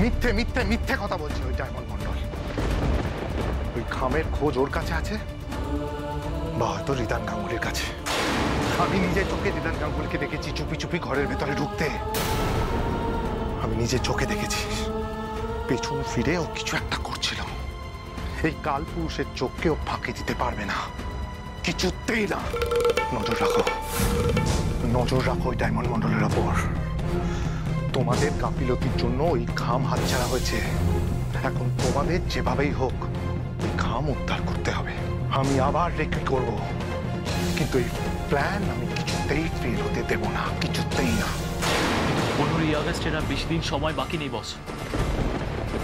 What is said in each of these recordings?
মিথ্যে মিথ্যে মিথ্যে কথা বলছে ওই ডায়মন্ড মন্ডল। ওই খামের খোঁজ ওর কাছে আছে বা হয়তো রিদান গাঙ্গুলির কাছে। আমি নিজে চোখে রিদান গাঙ্গুলিকে দেখেছি চুপি চুপি ঘরের ভেতরে ঢুকতে। আমি নিজে চোখে দেখেছি পেছন ফিরে ও কিছু একটা করছিল। এই কালপুরুষের চোখকে ও ফাঁকি দিতে পারবে না, কিছুতেই না। নজর রাখো, নজর রাখো ওই ডায়মন্ড মন্ডলের ওপর। তোমাদের গাফিলতির জন্য ওই খাম হাতছাড়া হয়েছে। এখন তোমাদের যেভাবেই হোক ওই খাম উদ্ধার করতে হবে। আমি আবার রেকি করব, কিন্তু এই প্ল্যান আমি কিছুতেই ফেল হতে দেব না, কিছুতেই না। 15ই আগস্টের আর বেশি দিন সময় বাকি নেই বস।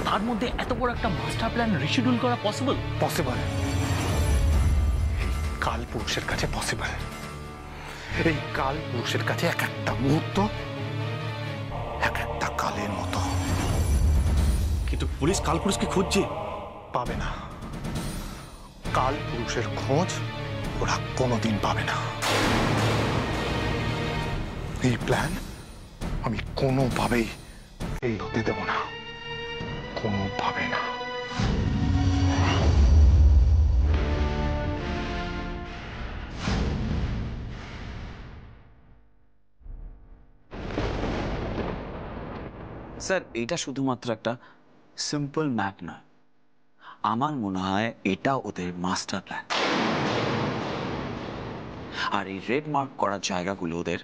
তার মধ্যে এত বড় একটা মাস্টার প্ল্যান রিশিডিউল করা পসিবল? পসিবল। কাল পুরুষের কাছে পসিবল। এই কাল পুরুষের কাছে এক একটা মুহূর্ত এক একটা কালের মতো। কিন্তু পুলিশ কাল পুরুষকে খুঁজছে, পাবে না। কাল পুরুষের খোঁজ ওরা কোনোদিন পাবে না। এই প্ল্যান আমি কোনোভাবেই এই হতে দেব না, কোনোভাবে না। স্যার, এটা শুধুমাত্র একটা সিম্পল ম্যাপ নয়, আমার মনে হয় এটা ওদের মাস্টার প্ল্যান। আর এই রেড মার্ক করার জায়গাগুলো ওদের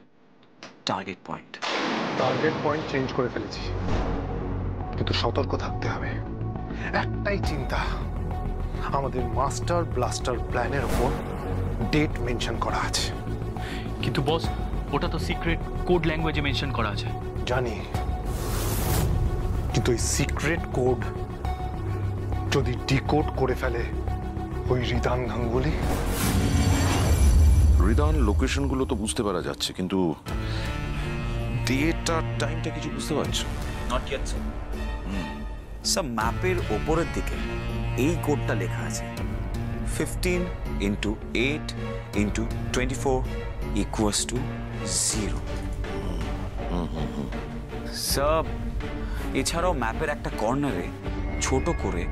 target point. Target point change করে ফেলেছি, কিন্তু সতর্ক থাকতে হবে। একটাই চিন্তা, আমাদের মাস্টার ব্লাস্টার প্ল্যানের ওপর ডেট মেনশন করা আছে। কিন্তু বস, ওটা তো সিক্রেট কোড ল্যাঙ্গুয়েজে মেনশন করা আছে। জানি, কিন্তু ওই সিক্রেট কোড যদি ডিকোড করে ফেলে ওই রিদান গাঙ্গুলি। রিদান লোকেশনগুলো তো বুঝতে পারা যাচ্ছে, কিন্তু ডেট আর টাইমটা কিছু বুঝতে পারছো? Not yet sir. স্যার, ম্যাপের ওপরের দিকে এই কোডটা লেখা আছে 15 × 8 × 24 = 0। স্যার, এছাড়াও ম্যাপের একটা কর্নারে ছোট করে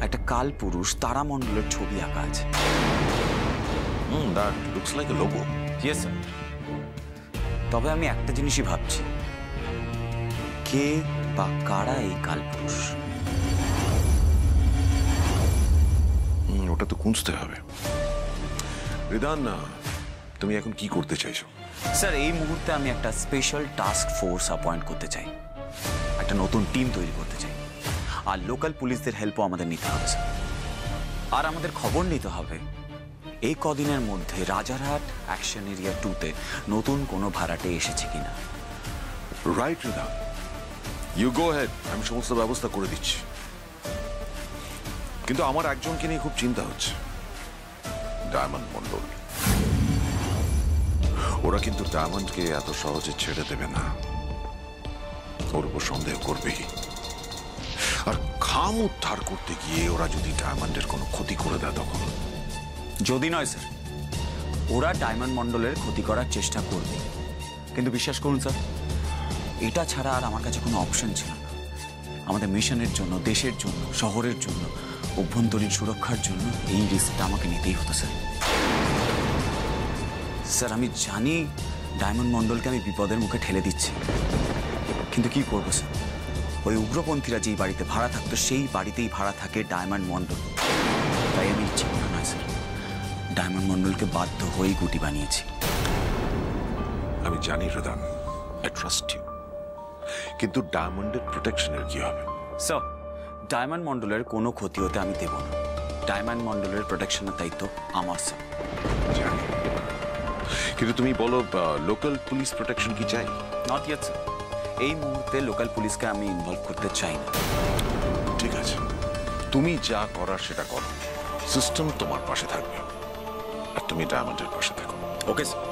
একটা কালপুরুষ তারামণ্ডলের ছবি আঁকা আছে। That looks like a logo. Yes sir. তবে আমি একটা জিনিসই ভাবছি, কে বা কারা এই কালপুরুষ? ওটা তো খুঁজতে হবে। রিদান, তুমি এখন কি করতে চাইছো? স্যার, এই মুহূর্তে আমি একটা স্পেশাল টাস্ক ফোর্স অ্যাপয়েন্ট করতে চাই, একটা নতুন টিম তৈরি করতে চাই। আর লোকাল পুলিশদের হেল্পও আমাদের নিতে হবে স্যার। আর আমাদের খবর নিতে হবে এই কদিনের মধ্যে রাজারহাট অ্যাকশন এরিয়া 2-তে নতুন কোনো ভাড়াটে এসেছে কিনা। রাইট রিদান, ইউ গো হেড, আমি সমস্ত ব্যবস্থা করে দিচ্ছি। কিন্তু আমার একজনকে নিয়ে খুব চিন্তা হচ্ছে, ডায়মন্ড মন্ডল। ওরা কিন্তু ডায়মন্ডকে এত সহজে ছেড়ে দেবে না, ওর উপর সন্দেহ করবেই। আর খাম উদ্ধার করতে গিয়ে ওরা যদি ডায়মন্ডের কোনো ক্ষতি করে দেয় তখন? যদি নয় স্যার, ওরা ডায়মন্ড মন্ডলের ক্ষতি করার চেষ্টা করবে। কিন্তু বিশ্বাস করুন স্যার, এটা ছাড়া আর আমার কাছে কোনো অপশন ছিল না। আমাদের মিশনের জন্য, দেশের জন্য, শহরের জন্য, অভ্যন্তরীণ সুরক্ষার জন্য এই রিস্কটা আমাকে নিতেই হতো স্যার। স্যার, আমি জানি ডায়মন্ড মন্ডলকে আমি বিপদের মুখে ঠেলে দিচ্ছি, কিন্তু কি করবো স্যার? ওই উগ্রপন্থীরা যেই বাড়িতে ভাড়া থাকতো সেই বাড়িতেই ভাড়া থাকে ডায়মন্ড মন্ডল। তাই আমি ইচ্ছে করে নয় স্যার, ডায়মন্ড মন্ডলকে বাধ্য হয়েই গুটি বানিয়েছি। আমি জানি রিদান, আই ট্রাস্ট ইউ, কিন্তু ডায়মন্ডের প্রোটেকশনের কি হবে? স্যার, ডায়মন্ড মন্ডলের কোনো ক্ষতি হতে আমি দেব না। ডায়মন্ড মন্ডলের প্রোটেকশনের দায়িত্ব আমার স্যার। জানি, কিন্তু তুমি বলো লোকাল পুলিশ প্রোটেকশন কি চাই? Not yet sir. এই মুহূর্তে লোকাল পুলিশকে আমি ইনভলভ করতে চাই না। ঠিক আছে, তুমি যা করার সেটা করো। সিস্টেম তোমার পাশে থাকবে আর তুমি ডায়মন্ডের পাশে থাকো। Okay sir.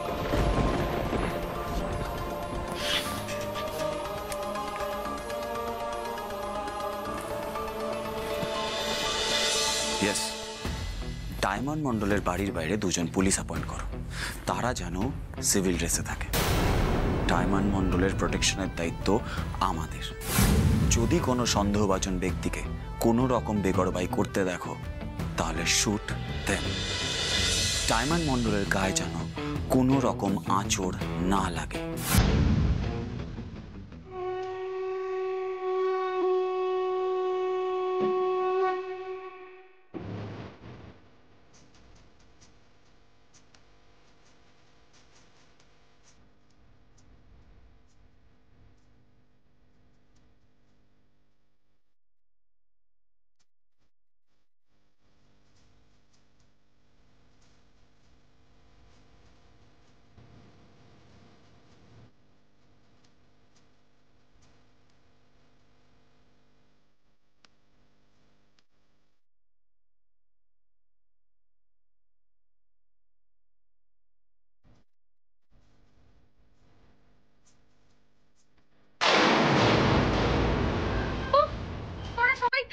ইয়েস, ডায়মন্ড মন্ডলের বাড়ির বাইরে দুজন পুলিশ অ্যাপয়েন্ট করো, তারা যেন সিভিল ড্রেসে থাকে। ডায়মন্ড মন্ডলের প্রোটেকশনের দায়িত্ব আমাদের। যদি কোনো সন্দেহভাজন ব্যক্তিকে কোনো রকম বেগরবাই করতে দেখো তাহলে শুট দেন। ডায়মন্ড মণ্ডলের গায়ে যেন কোনো রকম আঁচড় না লাগে।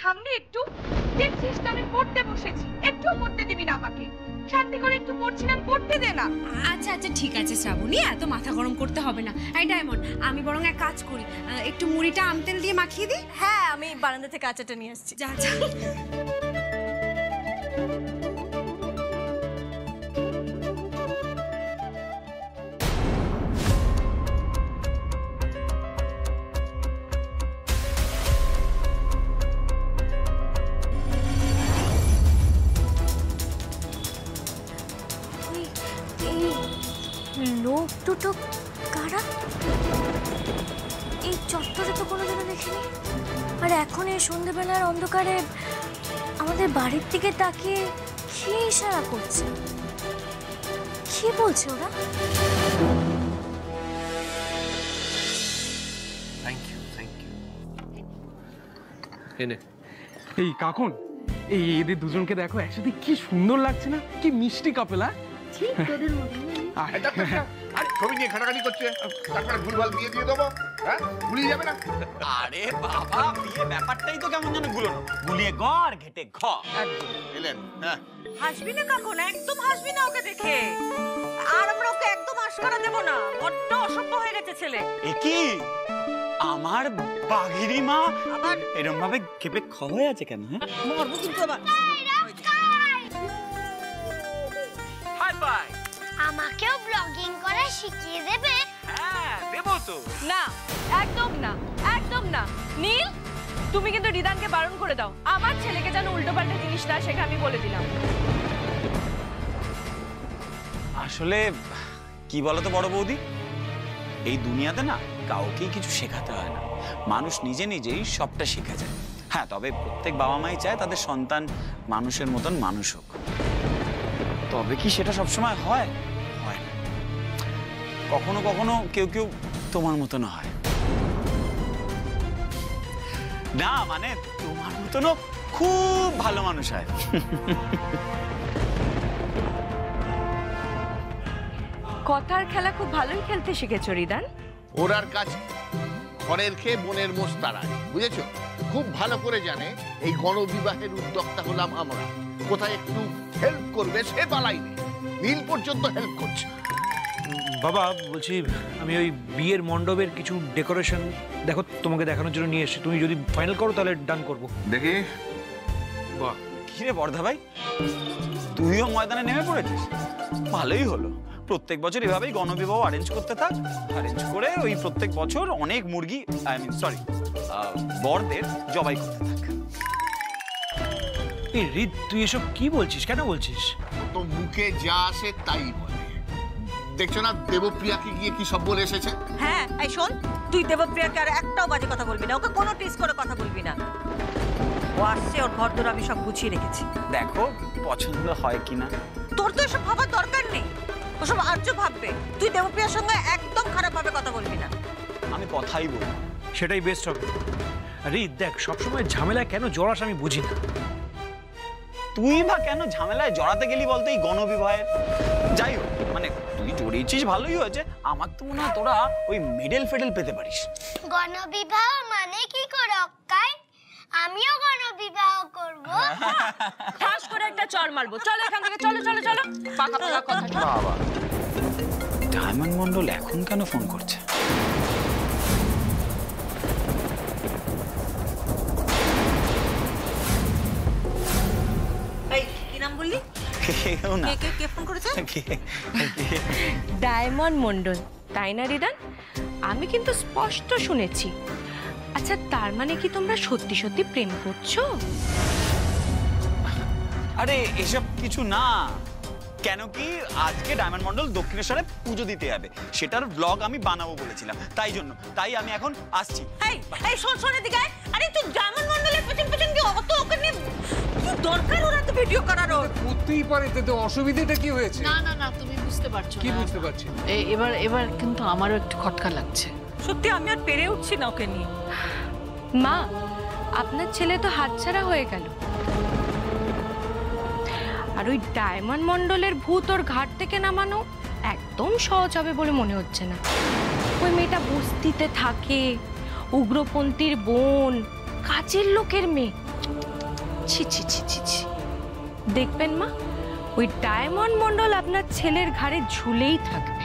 থামবি একটু? দেখছিস তো আমি পড়তে বসেছি, একটু পড়তে দিবি না আমাকে? শান্তি করে একটু পড়ছিলাম, পড়তে দে না। আচ্ছা আচ্ছা ঠিক আছে শ্রাবণী, এত মাথা গরম করতে হবে না। এই ডায়মন্ড, আমি বরং এক কাজ করি, একটু মুড়িটা আমতেল দিয়ে মাখিয়ে দিই। হ্যাঁ, আমি বারান্দা থেকে আচারটা নিয়ে আসছি। যা যা। লোক দুটো কারা? এই চত্বরে তো কোনোদিনও দেখিনি। আর এখন এই সন্ধ্যেবেলার অন্ধকারে আমাদের বাড়ির দিকে তাকিয়ে কি ইশারা করছে? কি বলছে ওরা? Thank you thank you. এনে এই কাকুন, এই এদের দুজনকে দেখো একসাথে, কি সুন্দর লাগছে না? কি মিষ্টি কাপেল। ছবি নিয়ে খাটাখাটি করছে, তারপরে ভুলভাল বিয়ে দিয়ে দেবো। হ্যাঁ, ভুলিয়ে যাবে না? আরে বাবা, বিয়ে ব্যাপারটাই তো কেমন যেন গুলো না, গুলিয়ে গড় ঘেটে ঘ। এলেন, হ্যাঁ। হাসবি না কাকুন, একদম হাসবি না ওকে দেখে। আর আমরা ওকে একদম আশকারা দেব না, বড্ড অসভ্য হয়ে গেছে ছেলে। এ কি আমার বাঘেরি মা আবার এরকম ভাবে খেপে খ হয়ে আছে কেন? হ্যাঁ, মরবো কিন্তু আবার। High by. আমাকেও ব্লগিং করা শিখিয়ে দেবে? হ্যাঁ দেবো তো। না, একদম না, একদম না। নীল, তুমি কিন্তু রিদানকে বারণ করে দাও, আমার ছেলেকে যেন উল্টোপাল্টা জিনিস না শেখা, আমি বলে দিলাম। আসলে কি বলতো বড় বৌদি, এই দুনিয়াতে না কাউকেই কিছু শেখাতে হয় না, মানুষ নিজে নিজেই সবটা শিখে যায়। হ্যাঁ, তবে প্রত্যেক বাবা মাই চায় তাদের সন্তান মানুষের মতন মানুষ হোক। তবে কি সেটা সবসময় হয়? হয় না। কখনো কখনো কেউ কেউ তোমার মতন হয় না, মানে তোমার মতনও খুব ভালো মানুষ হয়। কথার খেলা খুব ভালোই খেলতে শিখেছো রিদান। ওরার কাজ ঘরের খেয়ে বনের মোষ তাড়ায়, বুঝেছো? খুব ভালো করে জানে এই গণবিবাহের উদ্যোক্তা হলাম আমরা। কোথায় একটু হেল্প করবে সে বালাই নেই, নীল পর্যন্ত হেল্প করছে। বাবা বলছি, আমি ওই বিয়ের মণ্ডপের কিছু ডেকোরেশন দেখো তোমাকে দেখানোর জন্য নিয়ে এসেছি। তুমি যদি ফাইনাল করো তাহলে ডান করবো। দেখি। বাহ, কি রে বর্ধা ভাই, তুইও ময়দানে নেমে পড়েছিস? ভালোই হলো, প্রত্যেক বছর এভাবেই গণবিবাহ অ্যারেঞ্জ করতে থাক। অ্যারেঞ্জ করে ওই প্রত্যেক বছর অনেক মুরগি, আই মিন সরি, বরদের জবাই করতে থাক। এই রিদ, তুই এসব কি বলছিস? কেন বলছিস? তো মুখে যা আসে তাই বলে। দেখছো না দেবপ্রিয়াকে গিয়ে কি সব বলে এসেছে? হ্যাঁ, এই শোন, তুই দেবপ্রিয়াকে আর একটাও বাজে কথা বলবি না, ওকে কোনো টিস করে কথা বলবি না। ও আসছে, ওর ঘর দোর আমি সব গুছিয়ে রেখেছি। দেখো পছন্দ হয় কিনা। তোর তো এসব ভাবার দরকার নেই, ওসব আর্য ভাববে। তুই দেবপ্রিয়ার সঙ্গে একদম খারাপ ভাবে কথা বলবি না। আমি কথাই বলবো, সেটাই বেস্ট হবে। রিদ দেখ, সবসময় ঝামেলায় কেন জড়াস আমি বুঝি না। তুই বা কেন ঝামেলায় জড়াতে গেলি বলতো এই গণবিবাহের? যাই হোক, মানে তুই জড়িয়েছিস ভালোই হয়েছে। আমার তো মনে হয় তোরা ওই মেডেল ফেডেল পেতে পারিস। গণবিবাহ মানে কি করে অক্কাই? আমিও গণবিবাহ করব। ঠাস করে একটা চড় মারবো। চলো এখান থেকে, চলো চলো চলো। পাকা পাকা কথা। বাবা, ডায়মন্ড মণ্ডল এখন কেন ফোন করছে? কেউ না। কে ফোন করেছে? ডায়মন্ড মন্ডল, তাই না রিদান? আমি কিন্তু স্পষ্ট শুনেছি। আচ্ছা, তার মানে কি তোমরা সত্যি সত্যি প্রেম করছো? আরে এসব কিছু না। কেন কি আজকে ডায়মন্ড মন্ডল দক্ষিণেশ্বরে পুজো দিতে যাবে, সেটার ব্লগ আমি বানাবো বলেছিলাম, তাই আমি এখন আসছি। এই শোন এদিকে। আরে তুই ডায়মন্ড মন্ডলের পেছন কি অত ওকে নিয়ে কি দরকার ওরা তো ভিডিও করার? করতেই পারে, তো অসুবিধাটা কি হয়েছে? না তুমি বুঝতে পারছো কি না। বুঝতে পারছি? এবার কিন্তু আমারও একটু খটকা লাগছে। সত্যি আমি আর পেরে উঠছি না ওকে নিয়ে। মা, আপনার ছেলে তো হাতছাড়া হয়ে গেল, আর ওই ডায়মন্ড মন্ডলের ভূত ওর ঘাট থেকে নামানো একদম সহজ হবে বলে মনে হচ্ছে না। ওই মেয়েটা বস্তিতে থাকে, উগ্রপন্থীর বোন, কাজের লোকের মেয়ে। ছি ছি ছি ছি ছি। দেখবেন মা, ওই ডায়মন্ড মন্ডল আপনার ছেলের ঘাড়ে ঝুলেই থাকবে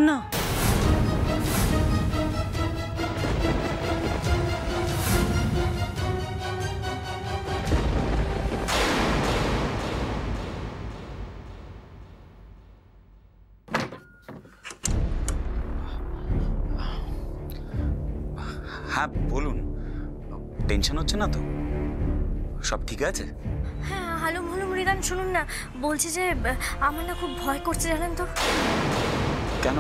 না। হ্যাঁ বলুন, টেনশন হচ্ছে না তো? সব ঠিক আছে? হ্যাঁ, হালুম রিদান, শুনুন না, বলছি যে আমার না খুব ভয় করছে, জানেন তো? কেন,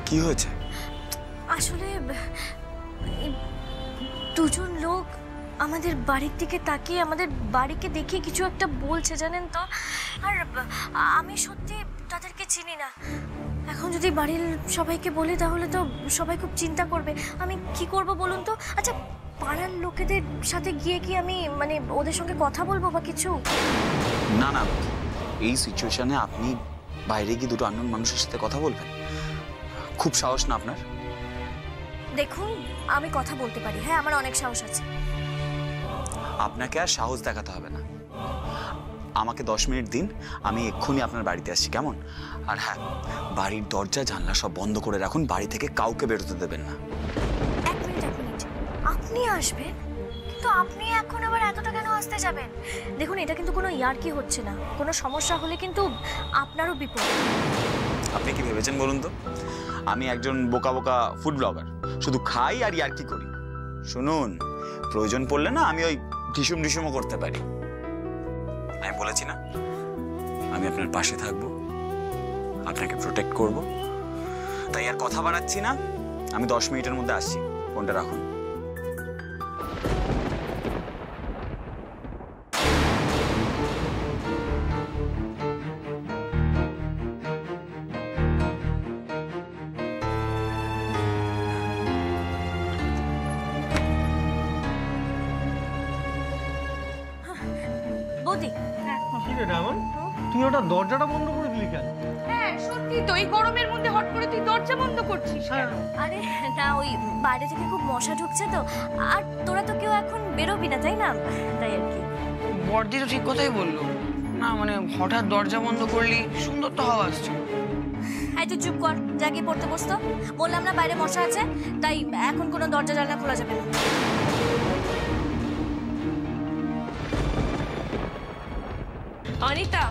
কি হয়েছে? আসলে দুজন লোক আমাদের বাড়ির দিকে তাকিয়ে আমাদের বাড়িকে দেখে কিছু একটা বলছে, জানেন তো? আর আমি সত্যি তাদেরকে চিনি না। এখন যদি বাড়ির সবাইকে বলি তাহলে তো সবাই খুব চিন্তা করবে। আমি কি করব বলুন তো? আচ্ছা, পাড়ার লোকেদের সাথে গিয়ে কি আমি মানে ওদের সঙ্গে কথা বলবো বা কিছু? না না, এই সিচুয়েশনে আপনি বাইরে গিয়ে দুটো আননোন মানুষের সাথে কথা বলবেন? খুব সাহস না আপনার? দেখুন, আমি কথা বলতে পারি, হ্যাঁ আমার অনেক সাহস আছে। আপনাকে আর সাহস দেখাতে হবে না, আমাকে 10 মিনিট দিন, আমি এক্ষুনি আপনার বাড়িতে আসছি, কেমন? আর হ্যাঁ, বাড়ির দরজা জানলা সব বন্ধ করে রাখুন, বাড়ি থেকে কাউকে বেরোতে দেবেন না। এক মিনিট, আপনি আসবেন? কিন্তু আপনি এখন আবার এতটা কেন আসতে যাবেন? দেখুন, এটা কিন্তু কোনো ইয়ার্কি হচ্ছে না, কোনো সমস্যা হলে কিন্তু আপনারও বিপদ। আপনি কি ভেবেছেন বলুন তো? আমি একজন বোকা বোকা ফুড ব্লগার, শুধু খাই আর ইয়ার্কি করি? শুনুন, প্রয়োজন পড়লে না আমি ওই ঢিসুমও করতে পারি। আমি বলেছি না, আমি আপনার পাশে থাকবো, আপনাকে প্রোটেক্ট করব। তাই আর কথা বাড়াচ্ছি না, আমি 10 মিনিটের মধ্যে আসছি, ফোনটা রাখুন। বৌদি, কি রে ডায়মন্ড, তুই ওটা দরজাটা বন্ধ করে দিলি কেন? হ্যাঁ সত্যি তো, এই গরমের মধ্যে হট করে তুই দরজা বন্ধ করছিস কেন? আরে না, ওই বাইরে থেকে খুব মশা ঢুকছে তো, আর তোরা তো কেউ এখন বেরোবি না, তাই না? তাই আর কি। বর্দি তো ঠিক কথাই বললো না, মানে হঠাৎ দরজা বন্ধ করলি, সুন্দর তো হাওয়া আসছে। এই তুই চুপ কর, যা গিয়ে পড়তে বসতো। বললাম না বাইরে মশা আছে, তাই এখন কোনো দরজা জানলা খোলা যাবে না। অনিতা,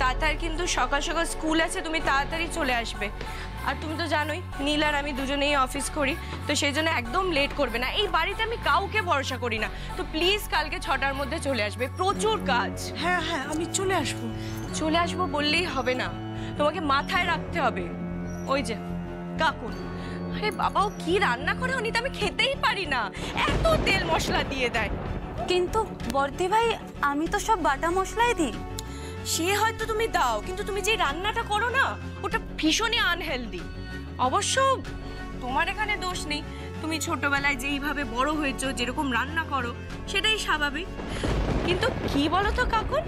তাতার কিন্তু সকাল সকাল স্কুল আছে, তুমি তাড়াতাড়ি চলে আসবে। আর তুমি তো জানোই নীল আর আমি দুজনেই অফিস করি, তো সেই জন্য একদম লেট করবে না। এই বাড়িতে আমি কাউকে ভরসা করি না, তো প্লিজ কালকে 6টার মধ্যে চলে আসবে, প্রচুর কাজ। হ্যাঁ আমি চলে আসবো। চলে আসবো বললেই হবে না, তোমাকে মাথায় রাখতে হবে। ওই যে কাকুন, আরে বাবাও কি রান্না করে অনিতা, আমি খেতেই পারি না, এত তেল মশলা দিয়ে দেয়। কিন্তু বর্দি ভাই, আমি তো সব বাটা মশলাই দিই। সে হয়তো তুমি দাও, কিন্তু তুমি যে রান্নাটা করো না, ওটা ভীষণই আনহেলদি। অবশ্য তোমার এখানে দোষ নেই, তুমি ছোটবেলায় যেইভাবে বড় হয়েছো, যেরকম রান্না করো সেটাই স্বাভাবিক। কিন্তু কি বলো তো কাকুন,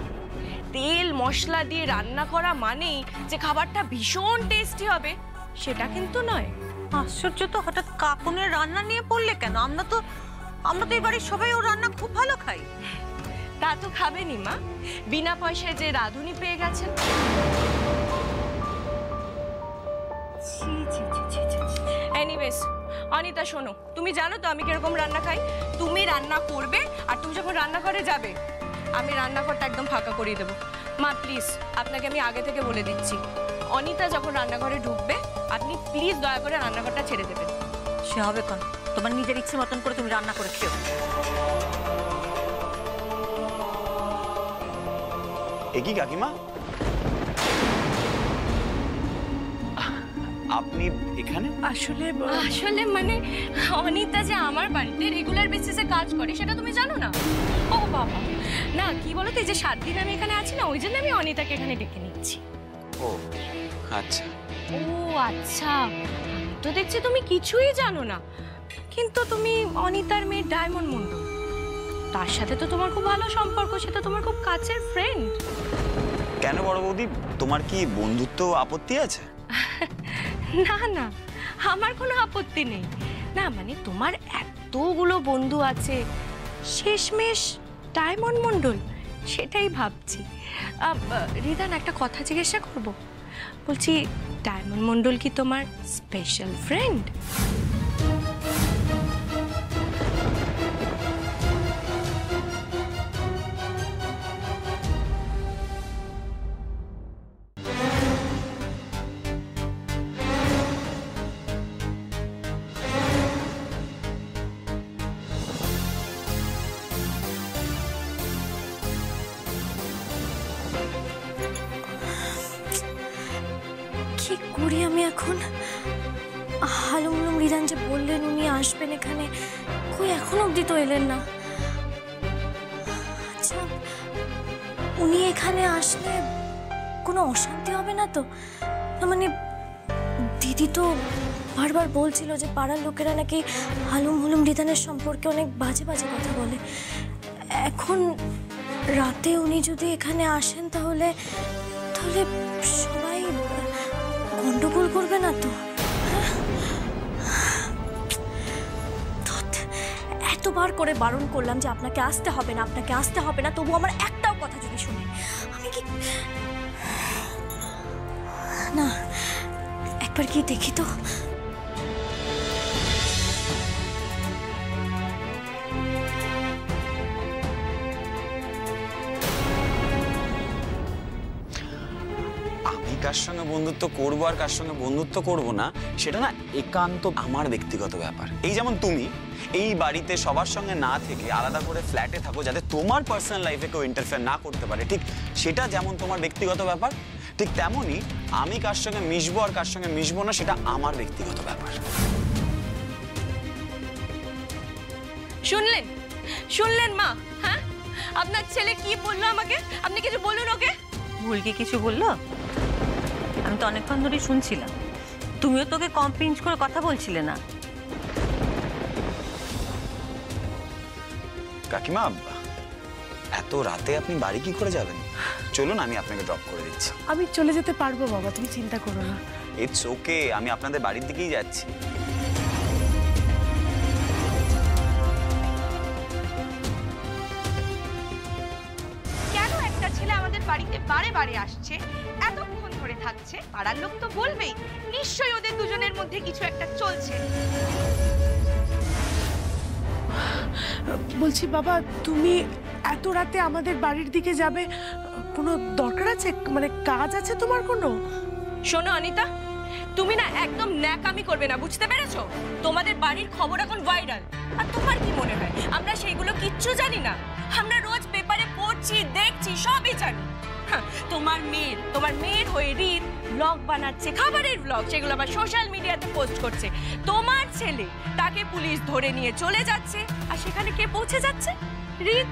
তেল মশলা দিয়ে রান্না করা মানেই যে খাবারটা ভীষণ টেস্টি হবে, সেটা কিন্তু নয়। আশ্চর্য তো, হঠাৎ কাকুনের রান্না নিয়ে পড়লে কেন? আমরা তো এই বাড়ির সবাই ওর রান্না খুব ভালো খাই। তা তো খাবেনি মা, বিনা পয়সায় যে রাঁধুনি পেয়ে গেছেন। এনিওয়েজ অনিতা শোনো, তুমি জানো তো আমি কিরকম রান্না খাই। তুমি রান্না করবে, আর তুমি যখন রান্নাঘরে যাবে আমি রান্নাঘরটা একদম ফাঁকা করিয়ে দেবো। মা প্লিজ, আপনাকে আমি আগে থেকে বলে দিচ্ছি, অনিতা যখন রান্নাঘরে ঢুকবে আপনি প্লিজ দয়া করে রান্নাঘরটা ছেড়ে দেবেন। সে হবে কোন, তোমার নিজের ইচ্ছে মতন করে তুমি রান্না করে খেও। একই কাকিমা, আপনি এখানে? আসলে মানে অনিতা যে আমার বাড়িতে রেগুলার বেসিসে কাজ করে সেটা তুমি জানো না? ও বাবা, না কি বলতো, এই যে 7 দিন আমি এখানে আছি না, ওই জন্য আমি অনিতাকে এখানে ডেকে নিচ্ছি। ও আচ্ছা। ও আচ্ছা, তো দেখছি তুমি কিছুই জানো না, কিন্তু তুমি অনিতার মেয়ে ডায়মন্ড মন্ডল, তার সাথে তো তোমার খুব ভালো সম্পর্ক, সেটা তোমার খুব কাছের ফ্রেন্ড। কেন বড় বৌদি, তোমার কি বন্ধুত্ব আপত্তি আছে? না না, আমার কোনো আপত্তি নেই। না মানে তোমার এতগুলো বন্ধু আছে, শেষমেশ ডায়মন্ড মন্ডল, সেটাই ভাবছি। রিদান, একটা কথা জিজ্ঞাসা করব? বলছি, ডায়মন্ড মন্ডল কি তোমার স্পেশাল ফ্রেন্ড? কি করি আমি এখন? হালুম রিদান যে বললেন উনি আসবেন এখানে, কই এখন অবধি তো এলেন না। আচ্ছা, উনি এখানে আসলে কোনো অশান্তি হবে না তো? না মানে দিদি তো বারবার বলছিল যে পাড়ার লোকেরা নাকি হালুম রিদানের সম্পর্কে অনেক বাজে বাজে কথা বলে। এখন রাতে উনি যদি এখানে আসেন তাহলে সবাই গন্ডগোল করবে না তো? এতবার করে বারণ করলাম যে আপনাকে আসতে হবে না, তবু আমার একটাও কথা যদি শুনে, আমি কি না একবার কি দেখি তো। কার সঙ্গে বন্ধুত্ব করবো আর কার সঙ্গে বন্ধুত্ব করব না, সেটা না একান্ত আমার ব্যক্তিগত ব্যাপার। এই যেমন তুমি এই বাড়িতে সবার সঙ্গে না থেকে আলাদা করে ফ্ল্যাটে থাকো, যাতে তোমার পার্সোনাল লাইফে কেউ ইন্টারফেয়ার না করতে পারে, ঠিক সেটা যেমন তোমার ব্যক্তিগত ব্যাপার, ঠিক তেমনই আমি কার সঙ্গে মিশবো আর কার সঙ্গে মিশবো না সেটা আমার ব্যক্তিগত ব্যাপার। শুনলেন মা? হ্যাঁ, আপনার ছেলে কি বললো আমাকে? আপনি কিছু বলুন ওকে। ভুল কি কিছু বললো? আমি তো অনেকক্ষণ ধরেই শুনছিলাম, তুমিও তোকে কম পিঞ্চ করে কথা বলছিলে না। কাকিমা, এত রাতে আপনি বাড়ি কি করে যাবেন? চলুন আমি আপনাকে ড্রপ করে দিচ্ছি। আমি চলে যেতে পারবো বাবা, তুমি চিন্তা করো না। ইটস ওকে, আমি আপনাদের বাড়ির দিকেই যাচ্ছি। কেন একটা ছেলে আমাদের বাড়িতে বারে বারে আসছে, এতক্ষণ ধরে থাকছে? পাড়ার লোক তো বলবেই, নিশ্চয়ই ওদের দুজনের মধ্যে কিছু একটা চলছে। বলছি বাবা, তুমি এত রাতে আমাদের বাড়ির দিকে যাবে, কোনো দরকার আছে? মানে কাজ আছে তোমার কোনো? শোনো অনিতা, তুমি না একদম ন্যাকামি করবে না, বুঝতে পেরেছো? তোমাদের বাড়ির খবর এখন ভাইরাল, আর তোমার কি মনে হয় আমরা সেইগুলো কিচ্ছু জানি না? আমরা রোজ পেপারে পড়ছি, দেখছি, সবই জানি। তোমার মেয়ের হয়ে রিত ব্লগ বানাচ্ছে, খাবারের ব্লগ, সেগুলো আবার সোশ্যাল মিডিয়াতে পোস্ট করছে। তোমার ছেলে, তাকে পুলিশ ধরে নিয়ে চলে যাচ্ছে, আর সেখানে কে পৌঁছে যাচ্ছে? রিত।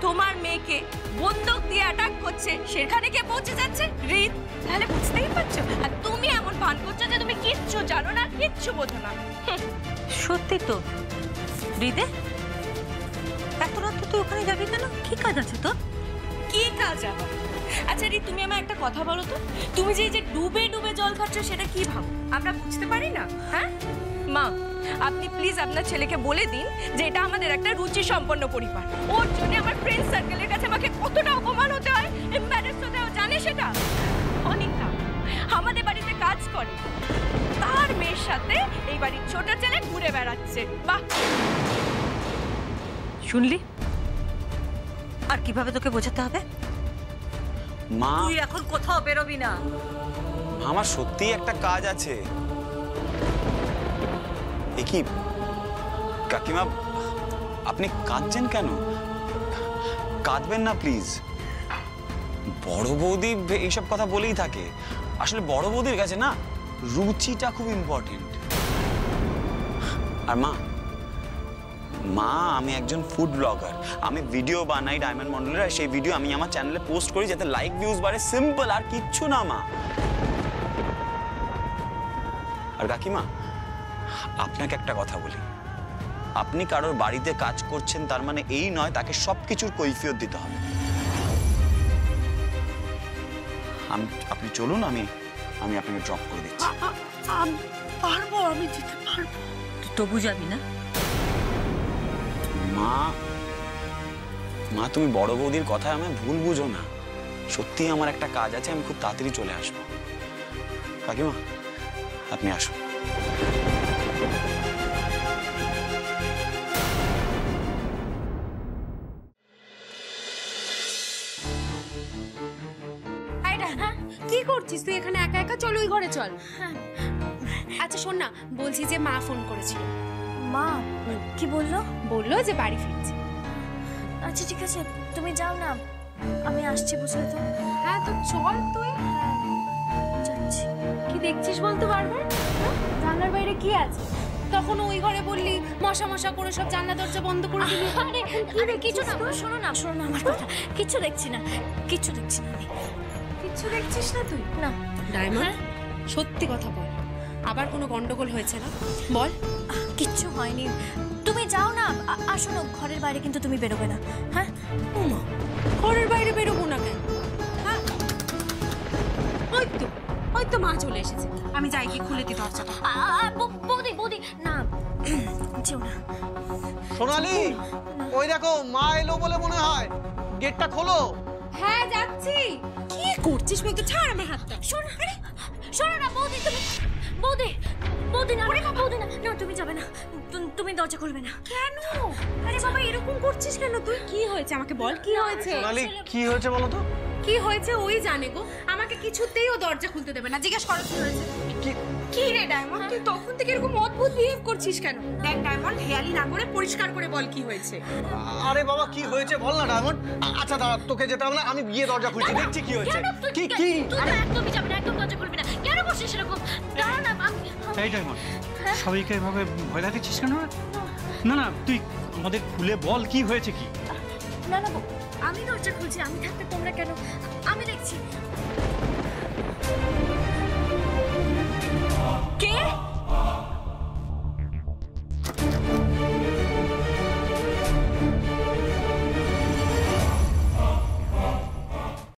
তোমার মেয়েকে বন্দুক দিয়ে অ্যাটাক করছে, সেখানে কে পৌঁছে যাচ্ছে? রিত। তাহলে বুঝতেই পারছো, আর তুমি এমন ভান করছো যে তুমি কিচ্ছু জানো না, কিচ্ছু বোঝো না। সত্যি তো রিদে, এত রাতে তুই ওখানে যাবি কেন? কি কাজ আছে তোর? কি কাজ আবার? আচ্ছা রিত, তুমি আমায় একটা কথা বলো তো, তুমি যে ডুবে ডুবে জল খাচ্ছ সেটা কি ভাবো? আমরা বুঝতে পারি না? হ্যাঁ মা, আপনি প্লিজ আপনার ছেলেকে বলে দিন যে এটা আমাদের একটা রুচি সম্পন্ন পরিবার। ওর জন্য আমার ফ্রেন্ড সার্কেলের কাছে আমাকে কতটা অপমান হতে হয়, এম্বারেস হতে হয়, জানে সেটা? অনিতা আমাদের বাড়িতে কাজ করে, তার মেয়ের সাথে এই বাড়ির ছোট ছেলে ঘুরে বেড়াচ্ছে। বাহ, শুনলি? আর কিভাবে তোকে বোঝাতে হবে? মা তুই এখন কোথাও বেরোবি না। আমার সত্যিই একটা কাজ আছে। এ কি কাকিমা, আপনি কাঁদছেন কেন? কাঁদবেন না প্লিজ। বড় বৌদি এইসব কথা বলেই থাকে। আসলে বড় বৌদির কাছে না রুচিটা খুব ইম্পর্টেন্ট। আর মা, আমি একজন ফুড ব্লগার। আমি ভিডিও বানাই ডায়মন্ড মন্ডলের, আর সেই ভিডিও আমি আমার চ্যানেলে পোস্ট করি যাতে লাইক ভিউজ বাড়ে। সিম্পল, আর কিচ্ছু না মা। আর কাকিমা, আপনাকে একটা কথা বলি, আপনি কারোর বাড়িতে কাজ করছেন তার মানে এই নয় তাকে সবকিছুর কৈফিয়ত দিতে হবে। আপনি চলুন, আমি আপনাকে ড্রপ করে দিচ্ছি। পারবো, আমি যেতে পারবো। তুই তবু যাবি না? মা, তুমি বড় বৌদির কথায় আমায় ভুল বুঝো না। সত্যি আমার একটা কাজ আছে, আমি খুব তাড়াতাড়ি চলে আসবো। কাকিমা, আপনি আসুন। কি করছিস তুই এখানে একা একা? চল ওই ঘরে চল। আচ্ছা শোন না, বলছি যে মা ফোন করেছিল। মা কি বললো? বললো যে বাড়ি ফিরছে। আচ্ছা ঠিক আছে, তুমি যাও না, আমি আসছি, বুঝলে তো? হ্যাঁ তো চল তুই। যাচ্ছি। কি দেখছিস বলতে বারবার? জানলার বাইরে কি আছে? তখন ওই ঘরে বললি মশা মশা করে সব জানলা দরজা বন্ধ করে দিলি। আরে কিছু না, শোনো না আমার কথা। কিচ্ছু দেখছি না আমি। কিচ্ছু দেখছিস না তুই? না। ডায়মন্ড, সত্যি কথা বল, আবার কোনো গন্ডগোল হয়েছে না? বল। কিচ্ছু হয়নি, তুমি যাও না। আর শোনো, ঘরের বাইরে কিন্তু তুমি বেরোবে না, হ্যাঁ? ঘরের বাইরে বেরোবো না কেন? হ্যাঁ, ওই তো মা চলে এসেছে। আমি যাই, কি খুলে দি দরজাটা। বৌদি না, যেও না। সোনালি, ওই দেখো মা এলো বলে মনে হয়, গেটটা খোলো। হ্যাঁ যাচ্ছি। কি করছিস বলতো? ছাড় আমার হাতটা। শোনো না বৌদি, না তুমি যাবে না, তুমি দরজা খুলবে না। কেন? আরে বাবা, এরকম করছিস কেন তুই? কি হয়েছে আমাকে বল, কি হয়েছে? সোনালি, কি হয়েছে বলো তো? কি হয়েছে ওই জানে গো। আমাকে কিছুতেই ও দরজা খুলতে দেবে না। জিজ্ঞেস করো কি হয়েছে। কি রে ডায়মন্ড, তুই তখন থেকে এরকম অদ্ভুত বিহেভ করছিস কেন? দেখ ডায়মন্ড, হেয়ালি না করে পরিষ্কার করে বল কি হয়েছে। আরে বাবা, কি হয়েছে বল না ডায়মন্ড। আচ্ছা দাঁড়া, তোকে যেতে হবে না, আমি গিয়ে দরজা খুলছি, দেখছি কি হয়েছে। কি তুই একদমই যাবে না, একদম দরজা খুলবি না। কেন বসছিস এরকম? দাঁড়া না। এই ডায়মন্ড, সবাইকে এভাবে ভয় দেখাচ্ছিস কেন? না তুই আমাদের খুলে বল কি হয়েছে কি। না আমি দরজা খুলছি, আমি থাকতে তোমরা কেন? আমি দেখছি।